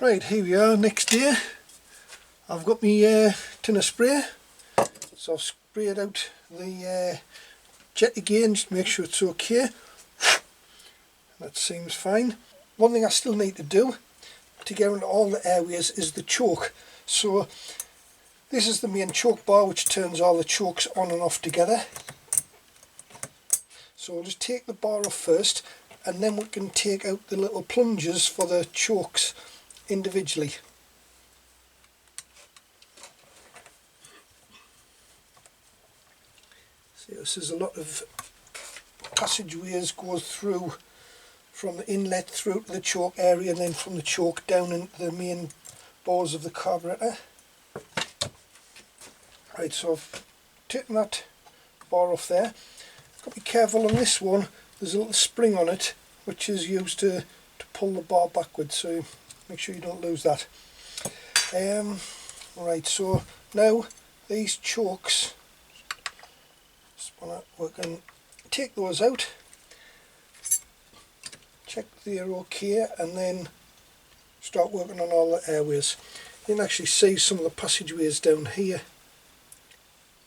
Right, here we are, next day. I've got my tin of spray, so I've sprayed out the jet again just to make sure it's okay. That seems fine. One thing I still need to do to get into all the areas is the choke. So this is the main choke bar which turns all the chokes on and off together. So we'll just take the bar off first, and then we can take out the little plungers for the chokes individually. See, this is a lot of passageways go through from the inlet through to the choke area, and then from the choke down into the main bores of the carburetor. Right, so I've taken that bar off there. Got to be careful on this one, there's a little spring on it which is used to pull the bar backwards, so make sure you don't lose that. Right, so now these chokes, we can take those out, check they're okay, and then start working on all the airways. You can actually see some of the passageways down here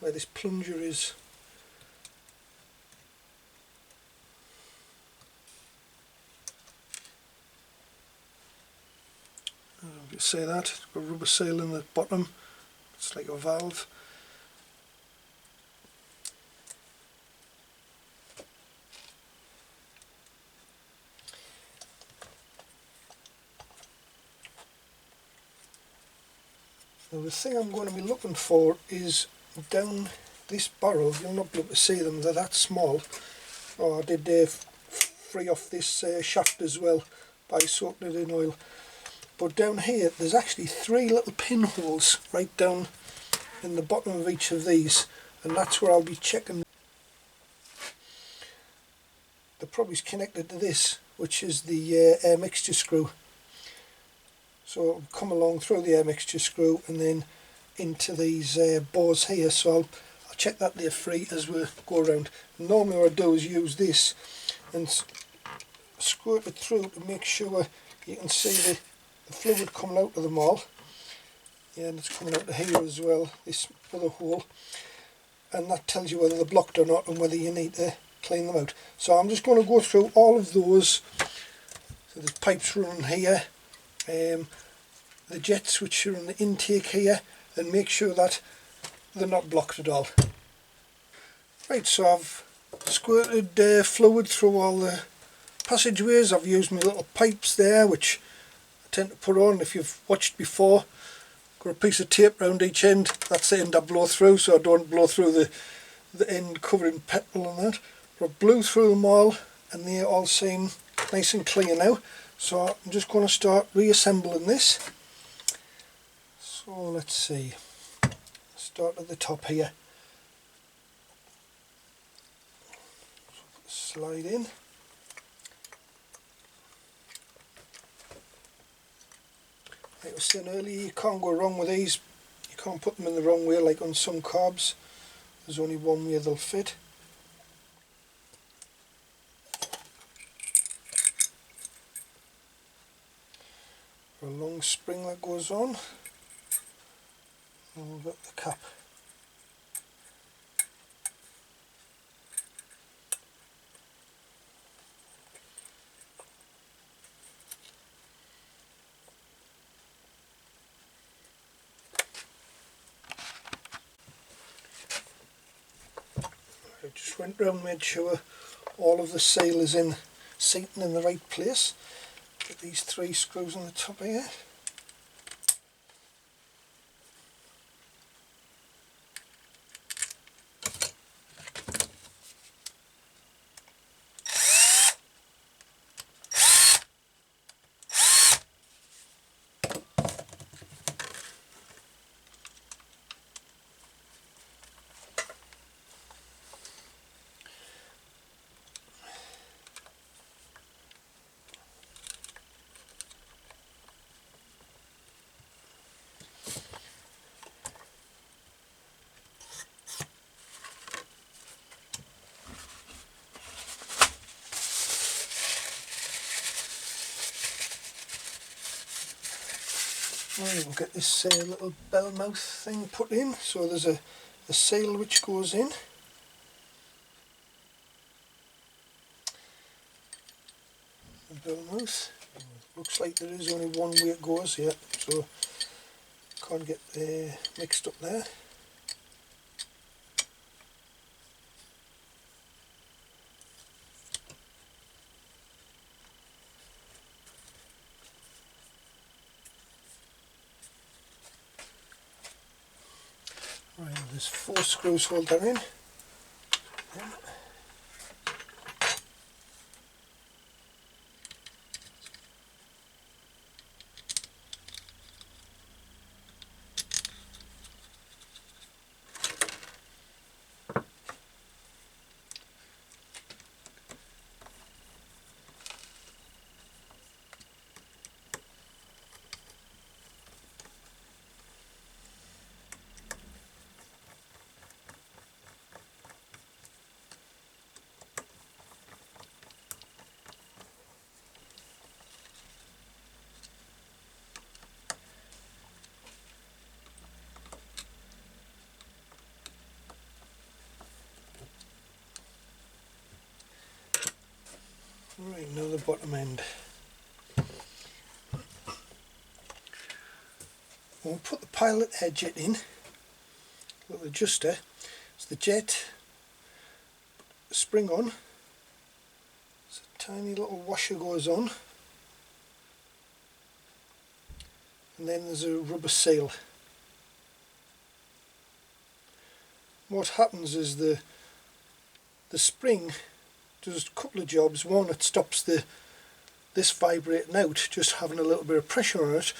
where this plunger is. You see that? It's got a rubber seal in the bottom, it's like a valve. Now the thing I'm going to be looking for is down this barrel. You'll not be able to see them, they're that small. Oh, I did free off this shaft as well by soaking it in oil. But down here there's actually 3 little pinholes right down in the bottom of each of these, and that's where I'll be checking. They're probably connected to this, which is the air mixture screw. So it'll come along through the air mixture screw and then into these bores here, so I'll check that they're free as we go around. Normally what I do is use this and squirt it through to make sure you can see the fluid coming out of them all. Yeah, and it's coming out of here as well, this other hole, and that tells you whether they're blocked or not and whether you need to clean them out. So I'm just going to go through all of those. So there's pipes running here, the jets which are in the intake here, and make sure that they're not blocked at all. Right, so I've squirted fluid through all the passageways. I've used my little pipes there which I tend to put on. If you've watched before, got a piece of tape round each end, that's the end I blow through, so I don't blow through the end covered in petrol and that. But I blew through them all and they all seem nice and clear now. So I'm just going to start reassembling this. So let's see, start at the top here. So put the slide in. Like I was saying earlier, you can't go wrong with these. You can't put them in the wrong way like on some carbs. There's only one way they'll fit. A long spring that goes on, and we've got the cap. I just went round, made sure all of the seal is in seating in the right place. Get these 3 screws on the top here. Right, we'll get this little bell mouth thing put in. So there's a seal which goes in. The bell mouth. Looks like there is only one way it goes here, so can't get mixed up there. Right, there's 4 screws hold that in. Right, now the bottom end. We'll put the pilot head jet in, little adjuster. It's the jet, spring on, so a tiny little washer goes on, and then there's a rubber seal. What happens is the spring does a couple of jobs. One, it stops this vibrating out, just having a little bit of pressure on it,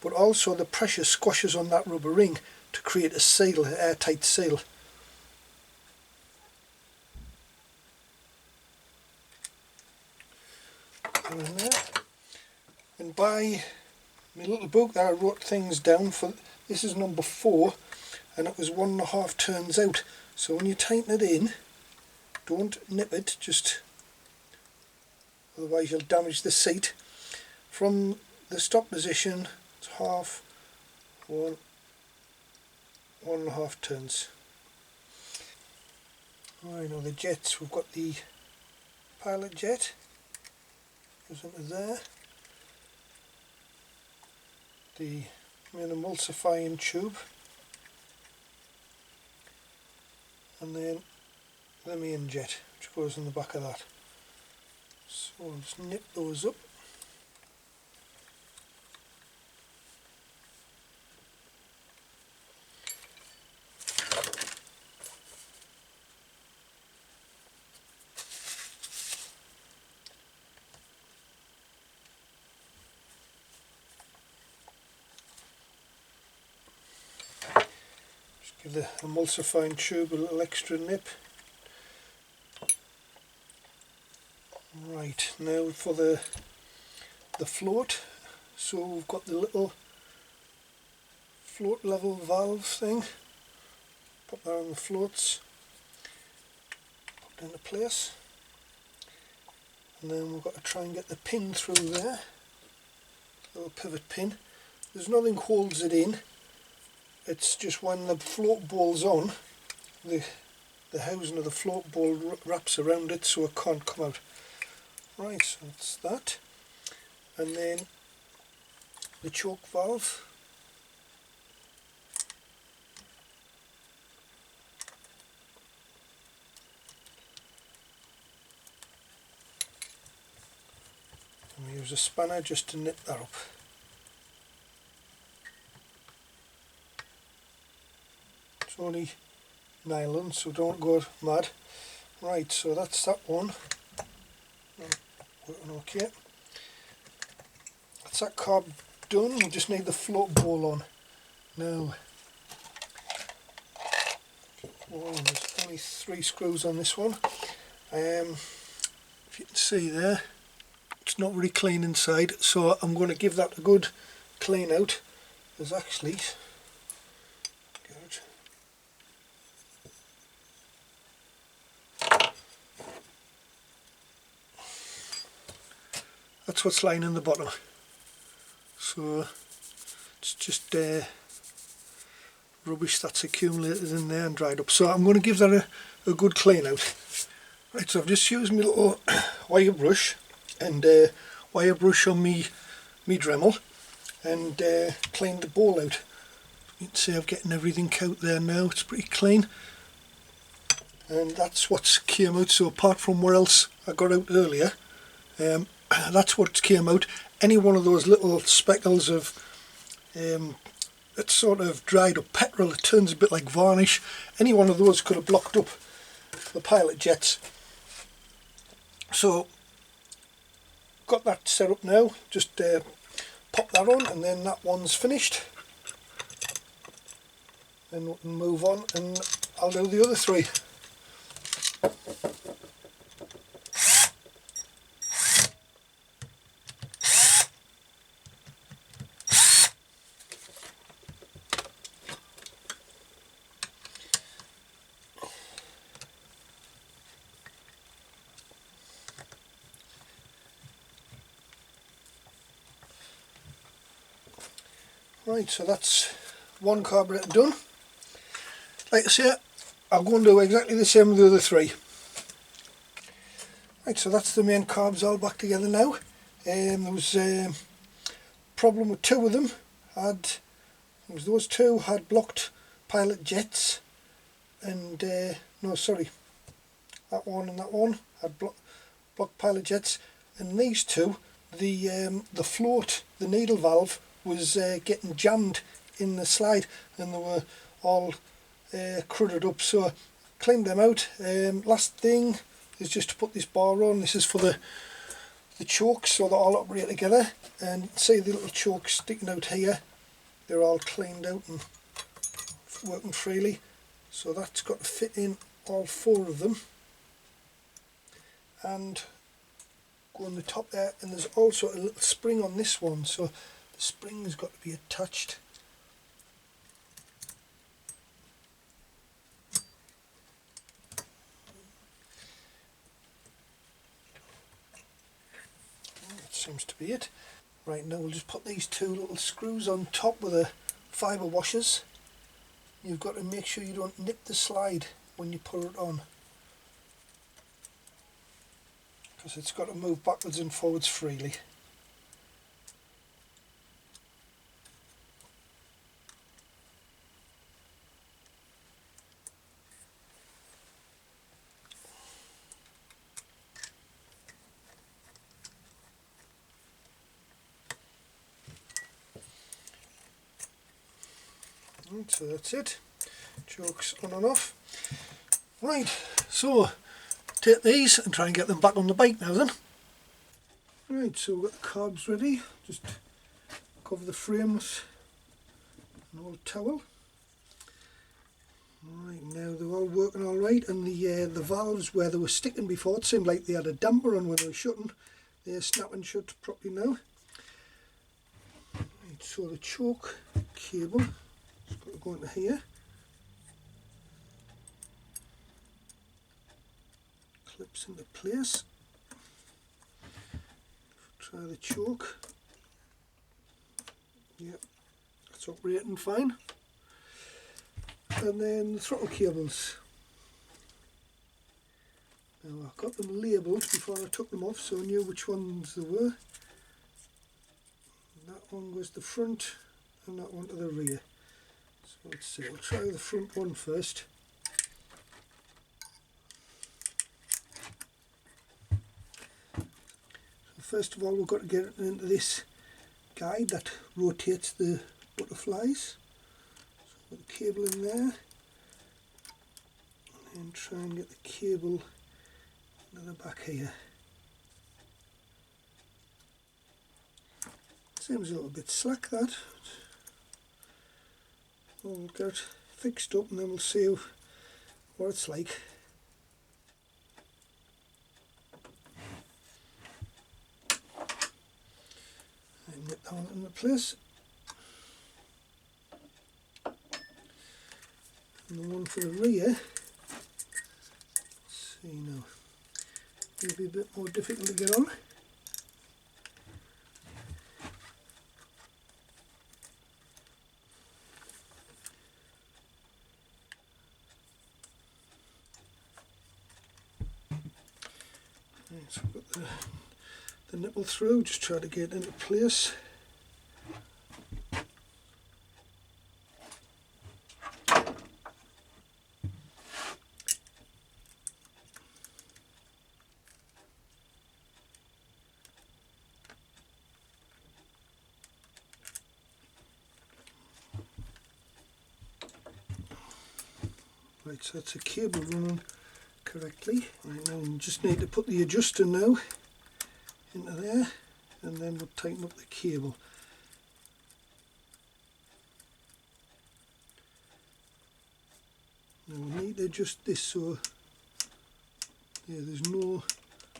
but also the pressure squashes on that rubber ring to create a seal, an airtight seal. And by my little book that I wrote things down for, this is number 4, and it was 1.5 turns out. So when you tighten it in, don't nip it, just otherwise you'll damage the seat. From the stop position, it's half, 1.5 turns. Right, now the jets, we've got the pilot jet, goes into there, the main emulsifying tube, and then the main jet, which goes in the back of that. So I'll just nip those up. Just give the emulsifying tube a little extra nip. Right, now for the float. So we've got the little float level valve thing. Pop that on the floats, pop it into place, and then we've got to try and get the pin through there, little pivot pin. There's nothing holds it in, it's just when the float ball's on, the housing of the float ball wraps around it so it can't come out. Right, so that's that, and then the choke valve. And we use a spanner just to nip that up. It's only nylon, so don't go mad. Right, so that's that one. Working okay. That's that carb done. We just need the float ball on. Now, there's only 3 screws on this one. If you can see there, it's not very clean inside, so I'm going to give that a good clean out. There's actually that's what's lying in the bottom. So It's just rubbish that's accumulated in there and dried up. So I'm going to give that a good clean out. Right, so I've just used my little wire brush and wire brush on me Dremel and cleaned the bowl out. You can see I'm getting everything out there now. It's pretty clean, and that's what's came out. So apart from what else I got out earlier, that's what came out. Any one of those little speckles of it's sort of dried up petrol, it turns a bit like varnish. Any one of those could have blocked up the pilot jets. So got that set up now. Just pop that on, and then that one's finished. Then we can move on, and I'll do the other three. Right, so that's one carburetor done. Like I say, I'll go and do exactly the same with the other three. Right, so that's the main carbs all back together now. There was a problem with two of them. Those two had blocked pilot jets, and no, sorry, that one and that one had blocked pilot jets, and these two, the float, the needle valve, was getting jammed in the slide, and they were all crudded up. So cleaned them out. Last thing is just to put this bar on. This is for the chokes, so they all operate together. And see the little chokes sticking out here, they're all cleaned out and working freely. So that's got to fit in all four of them and go on the top there. And there's also a little spring on this one, so the spring's got to be attached. That seems to be it. Right, now we'll just put these two little screws on top with the fibre washers. You've got to make sure you don't nip the slide when you put it on, because it's got to move backwards and forwards freely. Right, so that's it. Chokes on and off. Right, so take these and try and get them back on the bike now then. Right, so we've got the carbs ready. Just cover the frame with an old towel. Right, now they're all working all right, and the valves where they were sticking before, it seemed like they had a damper on when they were shutting. They're snapping shut properly now. Right, so the choke cable has got to go into here. Clips into place. Try the choke. Yep, that's operating fine. And then the throttle cables. Now I got them labelled before I took them off, so I knew which ones they were. And that one goes to the front and that one to the rear. So let's see, we'll try the front one first. First of all, we've got to get it into this guide that rotates the butterflies. So put the cable in there and try and get the cable into the back here. Seems a little bit slack, that. We'll get it fixed up and then we'll see what it's like. And get that one into place. And the one for the rear, let's see now, it'll be a bit more difficult to get on. the nipple through, just try to get it into place. Right, so that's a cable running correctly. Right, now we just need to put the adjuster now into there, and then we'll tighten up the cable. Now we need to adjust this so there's no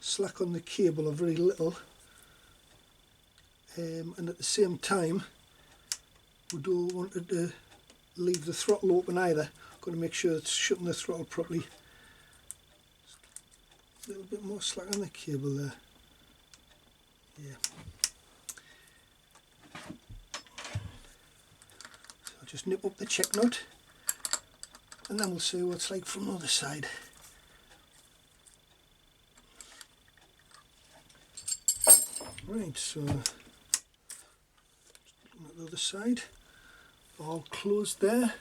slack on the cable, or very little, and at the same time we don't want it to leave the throttle open either. Got to make sure it's shutting the throttle properly. A little bit more slack on the cable there. Yeah. So I'll just nip up the check nut, and then we'll see what it's like from the other side. Right, so looking at the other side, all closed there.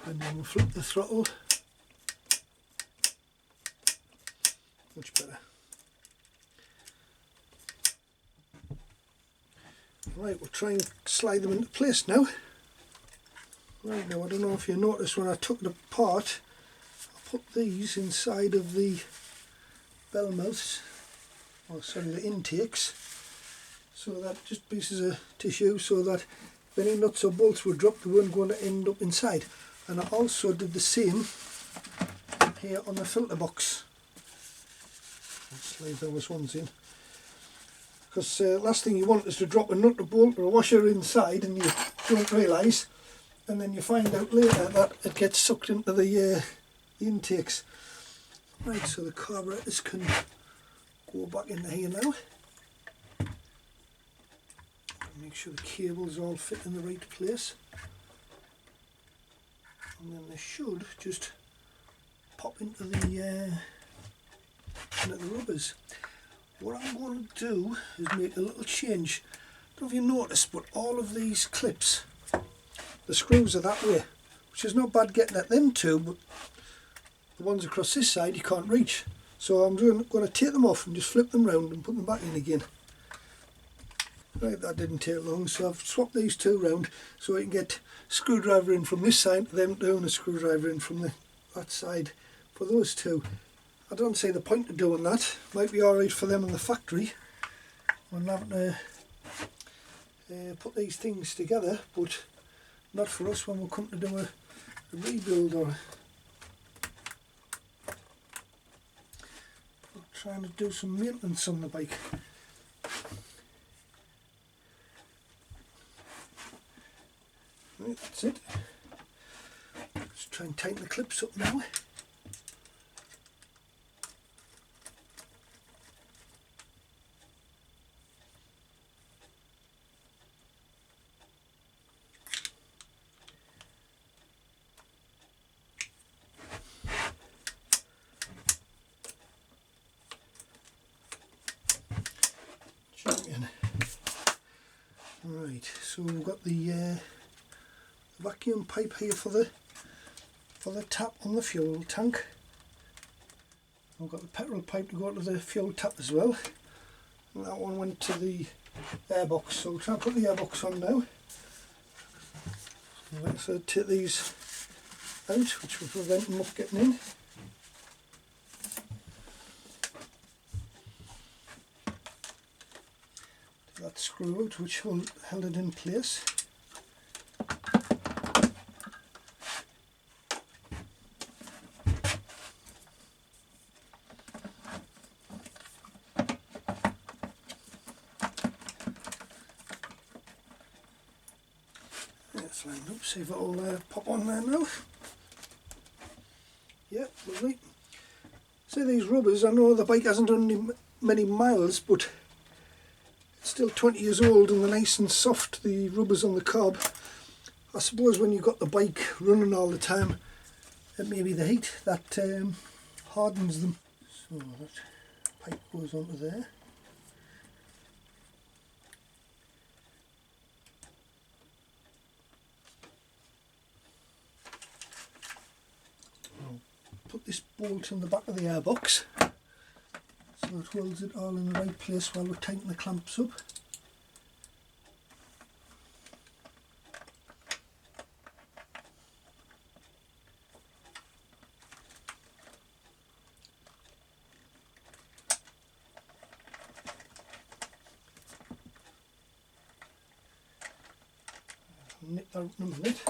And then we'll flip the throttle. Much better. Right, we'll try and slide them into place now. Right, now I don't know if you noticed when I took it apart, I put these inside of the bell mouths, or sorry, the intakes, so that just pieces of tissue, so that if any nuts or bolts were dropped, they weren't going to end up inside. And I also did the same here on the filter box. I'll slide those ones in, because last thing you want is to drop a nut, or bolt or a washer inside and you don't realise, and then you find out later that it gets sucked into the intakes. Right, so the carburetors can go back in here now. Make sure the cables all fit in the right place. And then they should just pop into the rubbers. What I'm going to do is make a little change. I don't know if you noticed, but all of these clips, the screws are that way, which is not bad getting at them two, but the ones across this side you can't reach. So I'm going to take them off and just flip them round and put them back in again. Right, that didn't take long, so I've swapped these two round so I can get screwdriver in from this side to them two, and a screwdriver in from that side for those two. I don't see the point of doing that. Might be alright for them in the factory when having to put these things together, but not for us when we come to do a rebuild or trying to do some maintenance on the bike. Right, that's it. Let's try and tighten the clips up now. Champion. Right, so we've got the vacuum pipe here for the tap on the fuel tank. I've got the petrol pipe to go to the fuel tap as well, and that one went to the airbox, so we'll try and put the airbox on now. Right, so take these out, which will prevent them up getting in. That screw out, which will hold it in place. Let's line up, see if it'll pop on there now. Yep, lovely. See, these rubbers, I know the bike hasn't done many miles, but it's still 20 years old and they're nice and soft, the rubbers on the carb. I suppose when you've got the bike running all the time, it may be the heat that hardens them. So that pipe goes onto there. I'll put this bolt in the back of the airbox so it holds it all in the right place while we tighten the clamps up. Nip that out in a minute.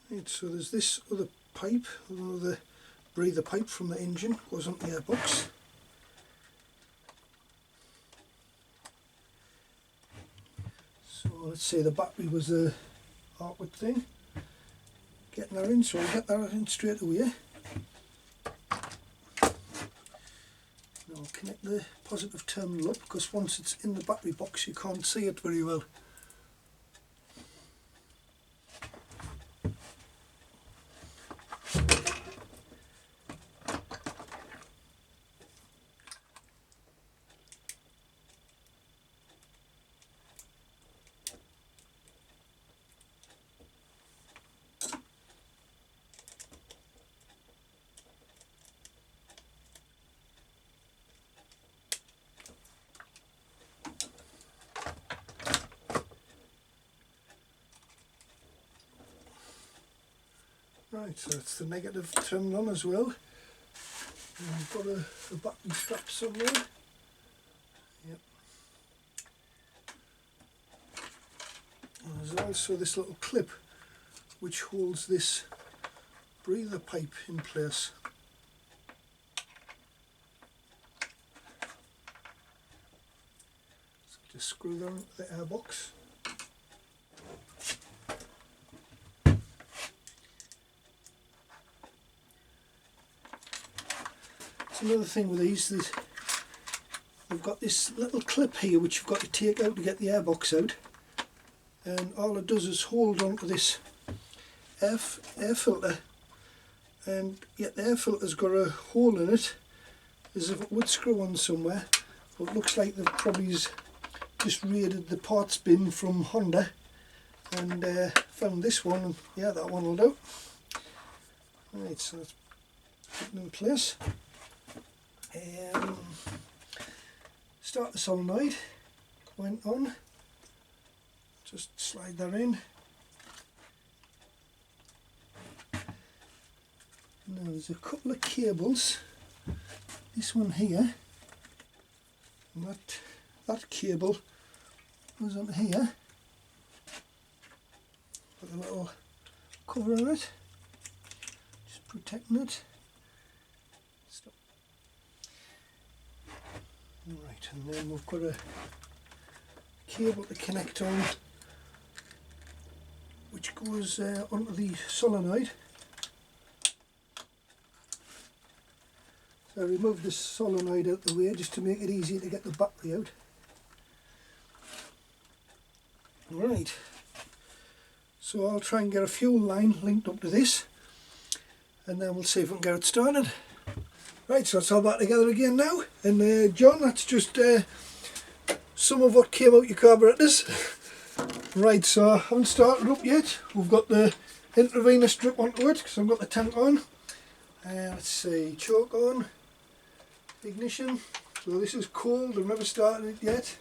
Right, so there's this other pipe, another breather pipe from the engine, goes onto the airbox. So let's say the battery was a awkward thing, getting that in, so I'll get that in straight away. Now I'll connect the positive terminal up, because once it's in the battery box you can't see it very well. Right, so it's the negative terminal on as well. And I've got a battery strap somewhere. Yep. And there's also this little clip which holds this breather pipe in place. So just screw that into the airbox. Another thing with these, they've got this little clip here which you've got to take out to get the airbox out, and all it does is hold onto this air filter, and yet the air filter's got a hole in it as if it would screw on somewhere, but it looks like they've probably just raided the parts bin from Honda and found this one, and yeah, that one will do. Right, so let's put it in place. Start the solenoid, went on, just slide that in. Now there's a couple of cables, this one here, and that cable goes on here, put a little cover on it, just protecting it. Stop. Right, and then we've got a cable to connect on which goes onto the solenoid. So I removed the solenoid out the way just to make it easier to get the battery out. Right, so I'll try and get a fuel line linked up to this, and then we'll see if we can get it started. Right, so it's all back together again now, and John, that's just some of what came out your carburetors. Right, so I haven't started up yet. We've got the intravenous strip onto it because I've got the tank on. Let's see, choke on, ignition. So this is cold, I've never started it yet.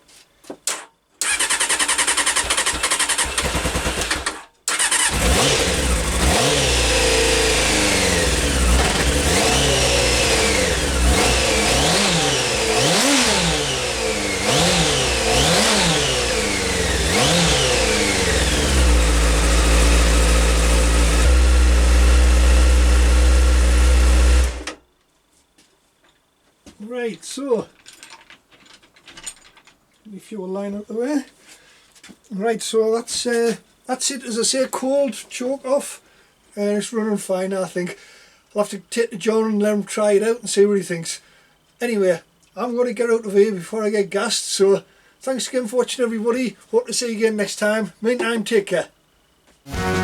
Right, so the fuel line out the way. Right, so that's it, as I say, cold, choke off, and it's running fine. I think I'll have to take to John and let him try it out and see what he thinks. Anyway, I'm going to get out of here before I get gassed, so thanks again for watching everybody. Hope to see you again next time. Meantime, take care.